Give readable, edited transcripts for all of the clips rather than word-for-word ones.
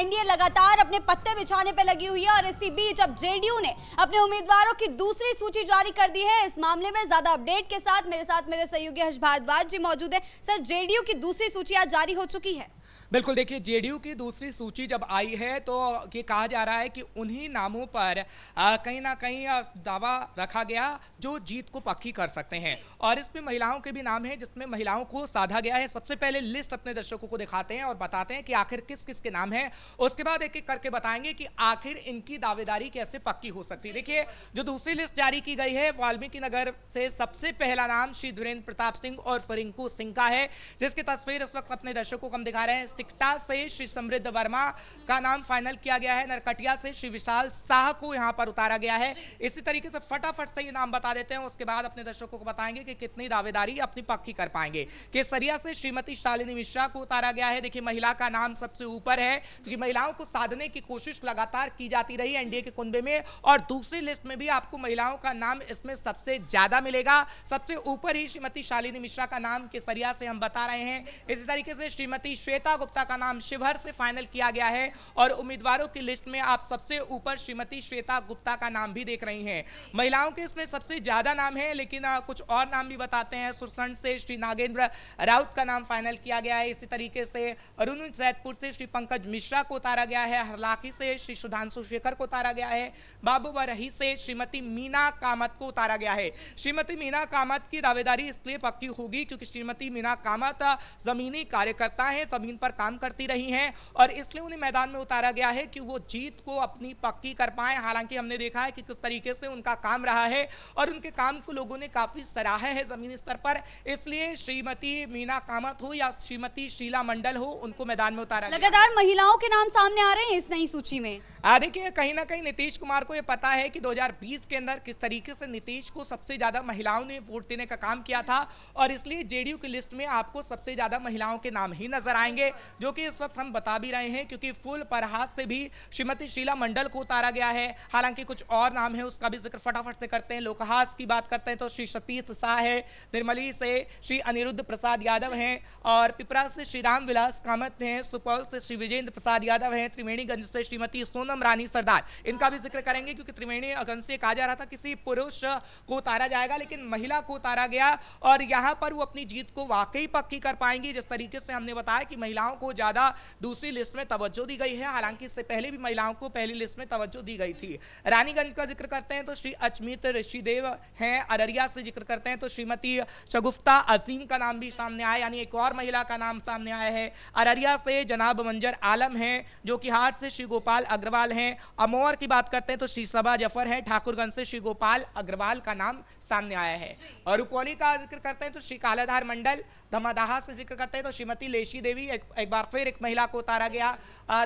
NDA लगातार अपने पत्ते बिछाने पे लगी हुई है और इसी बीच अब जेडीयू ने अपने उम्मीदवारों की दूसरी सूची जारी कर दी है। इस मामले में ज्यादा अपडेट के साथ मेरे सहयोगी हर्ष भारद्वाज जी मौजूद है। सर, जेडीयू की दूसरी सूची आज जारी हो चुकी है। बिल्कुल, देखिए जेडीयू की दूसरी सूची जब आई है तो ये कहा जा रहा है कि उन्हीं नामों पर कहीं ना कहीं दावा रखा गया जो जीत को पक्की कर सकते हैं और इसमें महिलाओं के भी नाम हैं जिसमें महिलाओं को साधा गया है। सबसे पहले लिस्ट अपने दर्शकों को दिखाते हैं और बताते हैं कि आखिर किस किस के नाम हैं, उसके बाद एक एक करके बताएंगे कि आखिर इनकी दावेदारी कैसे पक्की हो सकती है। देखिए, जो दूसरी लिस्ट जारी की गई है वाल्मीकि नगर से सबसे पहला नाम श्री धीरेन्द्र प्रताप सिंह और फरिंकू सिंह का है, जिसकी तस्वीर इस वक्त अपने दर्शकों को हम दिखा रहे हैं। सिकटा से श्री समृद्ध वर्मा का नाम फाइनल किया गया है। नरकटिया से श्री विशाल शाह को यहां पर उतारा गया है। इसी तरीके से फटाफट से ये नाम बता देते हैं, उसके बाद अपने दर्शकों को बताएंगे कि कितनी दावेदारी अपनी पक्की कर पाएंगे। केसरिया से श्रीमती शालिनी मिश्रा को उतारा गया है। देखिए, महिला का नाम सबसे ऊपर है क्योंकि महिलाओं को साधने की कोशिश लगातार की जाती रही एनडीए के कुनबे में और दूसरी लिस्ट में भी आपको महिलाओं का नाम इसमें सबसे ज्यादा मिलेगा। सबसे ऊपर ही श्रीमती शालिनी मिश्रा का नाम केसरिया से हम बता रहे हैं। इसी तरीके से श्रीमती श्वेता गुप्ता का नाम शिवहर से फाइनल किया गया है और उम्मीदवारों की लिस्ट में आप सबसे ऊपर श्रीमती श्वेता गुप्ता का नाम भी देख रही हैं। महिलाओं के इसमें सबसे ज्यादा नाम है, लेकिन कुछ और नाम भी बताते हैं। सुरसंड से श्री नागेंद्र राउत का नाम फाइनल किया गया है। इसी तरीके से अरुण सैदपुर से श्री पंकज मिश्रा को उतारा गया है। हरलाखी से श्री सुधांशु शेखर को उतारा गया है। बाबू बरही से श्रीमती मीना कामत को उतारा गया है। श्रीमती मीना कामत की दावेदारी इसलिए पक्की होगी क्योंकि श्रीमती मीना कामत जमीनी कार्यकर्ता है, जमीन पर काम करती रही हैं और इसलिए उन्हें मैदान में उतारा गया है कि वो जीत को अपनी पक्की कर पाए। हालांकि हमने देखा है कि किस तरीके से उनका काम रहा है और उनके काम को लोगों ने काफी सराहा है जमीनी स्तर पर, इसलिए श्रीमती मीना कामत हो या श्रीमती शीला मंडल हो, उनको मैदान में उतारा गया। लगातार महिलाओं के नाम सामने आ रहे हैं इस नई सूची में। देखिए, कहीं ना कहीं नीतीश कुमार को यह पता है कि 2020 के अंदर किस तरीके से नीतीश को सबसे ज्यादा महिलाओं ने वोट देने का काम किया था और इसलिए जेडीयू की लिस्ट में आपको सबसे ज्यादा महिलाओं के नाम ही नजर आएंगे, जो कि इस वक्त हम बता भी रहे हैं क्योंकि फुल परहास से भी श्रीमती शीला मंडल को उतारा गया है। हालांकि कुछ और नाम है, उसका भी जिक्र फटाफट से करते हैं। लोकहास की बात करते हैं तो श्री सतीश शाह है। निर्मली से श्री अनिरुद्ध प्रसाद यादव हैं और पिपरा से श्री राम विलास कामत हैं। सुपौल से श्री विजेंद्र प्रसाद यादव हैं। त्रिवेणीगंज से श्रीमती सोनम रानी सरदार, इनका भी जिक्र करेंगे क्योंकि त्रिवेणीगंज से कहा जा रहा था किसी पुरुष को उतारा जाएगा, लेकिन महिला को उतारा गया और यहां पर वो अपनी जीत को वाकई पक्की कर पाएंगी। जिस तरीके से हमने बताया कि महिलाओं को ज्यादा दूसरी लिस्ट में तवज्जो दी गई है, हालांकि इससे पहले भी महिलाओं को पहली लिस्ट में तवज्जो दी गई थी। रानीगंज का जिक्र करते हैं तो श्री अचमित ऋषिदेव हैं। अररिया से जिक्र करते हैं तो श्रीमती शगुफ्ता अजीम का नाम भी सामने आया, यानी एक और महिला का नाम सामने आया है। अररिया से जनाब मंजर आलम हैं, जो कि हाट से श्री गोपाल अग्रवाल हैं। अमोर की बात करते हैं तो श्री सबा जफर है। ठाकुरगंज से श्री गोपाल अग्रवाल का नाम सामने आया है। और रुपौली का जिक्र करते हैं तो श्री कालाधार मंडल। दमदाहा से जिक्र करते हैं तो श्रीमती लेशी देवी, एक बार फिर एक महिला को उतारा गया।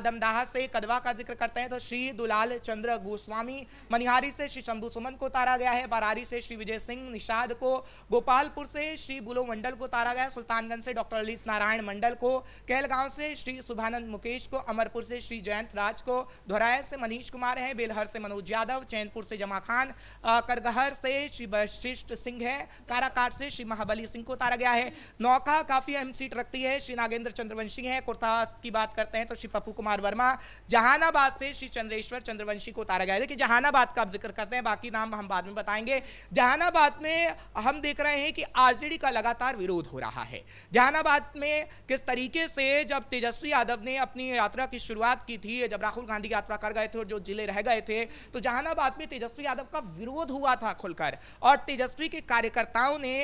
दमदाहा से कदवा का जिक्र करते हैं तो श्री दुलाल चंद्र गोस्वामी। मनिहारी से श्री शंभू सुमन को उतारा गया है। बरारी से श्री विजय सिंह निषाद को। गोपालपुर से श्री बुलो मंडल को उतारा गया। सुल्तानगंज से डॉक्टर ललित नारायण मंडल को। कहलगांव से श्री शुभानंद मुकेश को। अमरपुर से श्री जयंत राज को। धोराय से मनीष कुमार है। बेलहर से मनोज यादव। चैनपुर से जमा खान। करगहर से श्री वशिष्ठ सिंह है। काराकाट से श्री महाबली सिंह को उतारा गया है। नौका काफी अहम सीट रखती है, श्री नागेंद्र चंद्रवंशी है। कुर्तास की बात करते हैं तो श्री पप्पू कुमार वर्मा। जहानाबाद से श्री चंद्रेश्वर चंद्रवंशी को उतारा गया है। देखिए, जहानाबाद का आप जिक्र करते हैं, बाकी नाम हम बाद में बताएंगे। जहानाबाद में हम देख रहे हैं कि आरजेडी का लगातार विरोध हो रहा है। जहानाबाद में किस तरीके से जब तेजस्वी यादव ने अपनी यात्रा की शुरुआत की थी, जब राहुल गांधी यात्रा कर गए थे और जो जिले रह गए थे, तो जहानाबाद में तेजस्वी यादव का विरोध हुआ था खुलकर और तेजस्वी के कार्यकर्ताओं ने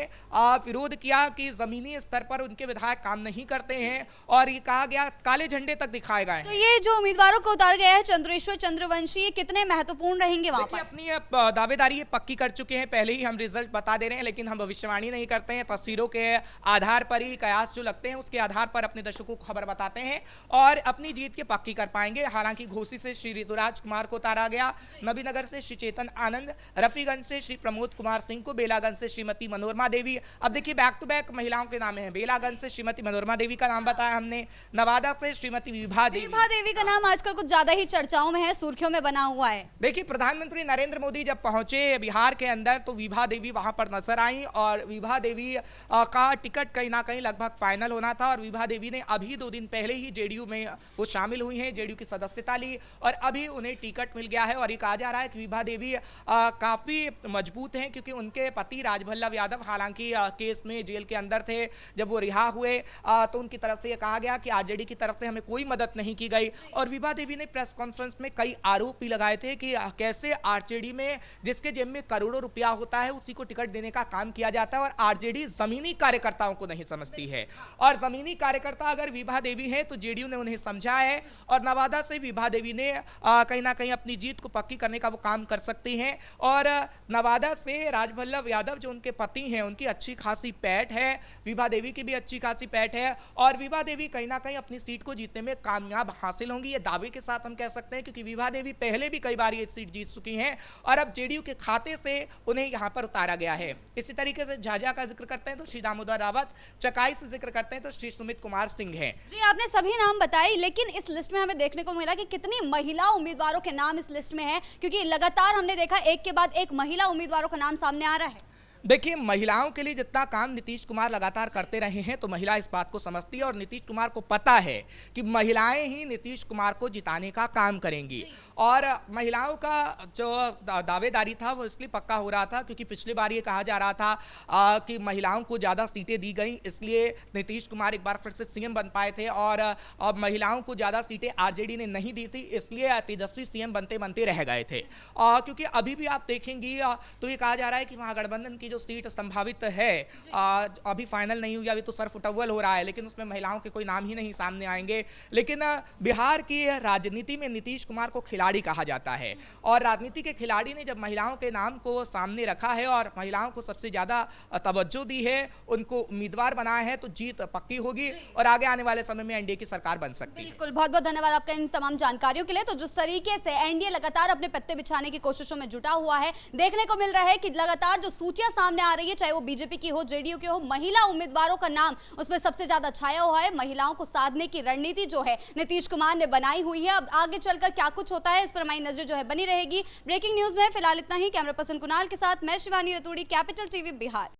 विरोध किया कि जमीनी स्तर पर उनके विधायक काम नहीं करते हैं और ये कहा गया काले झंडे तक दिखाए गए हैं। तो ये जो उम्मीदवारों को उतारा गया है चंद्रेश्वर चंद्रवंशी, कितने महत्वपूर्ण रहेंगे वहां पर? अपनी दावेदारी पक्की कर चुके हैं, पहले ही हम रिजल्ट बता दे रहे हैं, लेकिन हम भविष्यवाणी नहीं करते हैं। तस्वीरों के आधार पर ही कयास जो लगते हैं उसके आधार पर अपने दर्शकों को खबर बताते हैं और अपनी जीत की पक्की कर पाएंगे। हालांकि घोसी से श्री ऋतुराज कुमार को उतारा गया। नबीनगर से श्री चेतन आनंद। रफीगंज से श्री प्रमोद कुमार सिंह को। बेलागंज से श्रीमती मनोरमा देवी। अब देखिए, बैक टू बैक महिलाओं के नाम है। बेलागंज से श्रीमती मनोरमा देवी का नाम बताया हमने। हैं नवादा से श्रीमती विभा देवी का नाम आजकल कुछ ज्यादा ही चर्चाओं में है, सुर्खियों में बना हुआ है। देखिए, प्रधानमंत्री नरेंद्र मोदी जब पहुंचे बिहार के अंदर तो विभा देवी वहां पर नजर आई और विभा देवी का टिकट कहीं ना कहीं लगभग फाइनल होना था और विभा देवी ने अभी 2 दिन पहले ही जेडीयू में वो शामिल हुई हैं, जेडीयू की सदस्यता ली और अभी उन्हें टिकट मिल गया है। और ये कहा जा रहा है कि विभा देवी काफी मजबूत हैं क्योंकि उनके पति राजवल्लभ यादव हालांकि केस में जेल के अंदर थे। जब वो रिहा हुए तो उनकी तरफ से ये कहा गया कि आरजेडी की तरफ से हमें कोई मदद नहीं की गई और विभा देवी ने प्रेस कॉन्फ्रेंस में कई आरोप भी लगाए थे कि कैसे आरजेडी में जिसके जेब में करोड़ों रुपया होता है उसी को टिकट देने का काम किया जाता है और आरजेडी जमीनी कार्यकर्ताओं को नहीं समझती है और जमीनी कार्यकर्ता अगर विभा देवी है तो जेडीयू ने उन्हें समझा है और नवादा से विभा देवी ने कहीं ना कहीं अपनी जीत को पक्की करने का वो काम कर सकती हैं। और नवादा से राजवल्लभ यादव जो उनके पति हैं उनकी अच्छी खासी पैठ है, विभा देवी की भी अच्छी खासी पैठ है और विभा देवी कहीं ना कहीं अपनी सीट को जीतने में कामयाब हासिल होंगी, ये दावे के साथ हम कह सकते हैं क्योंकि विभा देवी पहले भी कई बार ये सीट जीत चुकी हैं और अब जेडीयू के खाते से उन्हें यहां पर उतारा गया है। इसी तरीके से झाझा का जिक्र करते हैं तो श्री दामोदर रावत, चकाई से जिक्र करते हैं तो श्री सुमित कुमार सिंह हैं। जी, आपने सभी नाम बताए लेकिन इस लिस्ट में हमें देखने को मिला कि कितनी महिला उम्मीदवारों के नाम इस लिस्ट में है क्योंकि लगातार हमने देखा एक के बाद एक महिला उम्मीदवारों का नाम सामने आ रहा है। देखिए, महिलाओं के लिए जितना काम नीतीश कुमार लगातार करते रहे हैं तो महिला इस बात को समझती है और नीतीश कुमार को पता है कि महिलाएं ही नीतीश कुमार को जिताने का काम करेंगी और महिलाओं का जो दावेदारी था वो इसलिए पक्का हो रहा था क्योंकि पिछली बार ये कहा जा रहा था कि महिलाओं को ज़्यादा सीटें दी गई इसलिए नीतीश कुमार एक बार फिर से सीएम बन पाए थे और अब महिलाओं को ज़्यादा सीटें आरजेडी ने नहीं दी थी इसलिए तेजस्वी सीएम बनते बनते रह गए थे। क्योंकि अभी भी आप देखेंगी तो ये कहा जा रहा है कि महागठबंधन की जो सीट संभावित है अभी फाइनल नहीं हुई, अभी तो सर फुटअव्वल हो रहा है लेकिन उसमें महिलाओं के कोई नाम ही नहीं सामने आएंगे। लेकिन बिहार की राजनीति में नीतीश कुमार को खिलाड़ी कहा जाता है और राजनीति के खिलाड़ी ने जब महिलाओं के नाम को सामने रखा है और महिलाओं को सबसे ज्यादा तवज्जो दी है, उनको उम्मीदवार बनाया है तो जीत पक्की होगी और आगे आने वाले समय में एनडीए की सरकार बन सकती है। बिल्कुल, बहुत बहुत धन्यवाद आपका इन तमाम जानकारियों के लिए। तो जिस तरीके से एनडीए लगातार अपने पत्ते बिछाने की कोशिशों में जुटा हुआ है, देखने को मिल रहा है कि लगातार जो सूचियां सामने आ रही है चाहे वो बीजेपी की हो, जेडीयू की हो, महिला उम्मीदवारों का नाम उसमें सबसे ज्यादा छाया हुआ है। महिलाओं को साधने की रणनीति जो है नीतीश कुमार ने बनाई हुई है। अब आगे चलकर क्या कुछ होता है इस पर हमारी नजर जो है बनी रहेगी। ब्रेकिंग न्यूज में फिलहाल इतना ही। कैमरा पर्सन कुणाल के साथ मैं शिवानी रतूड़ी, कैपिटल टीवी बिहार।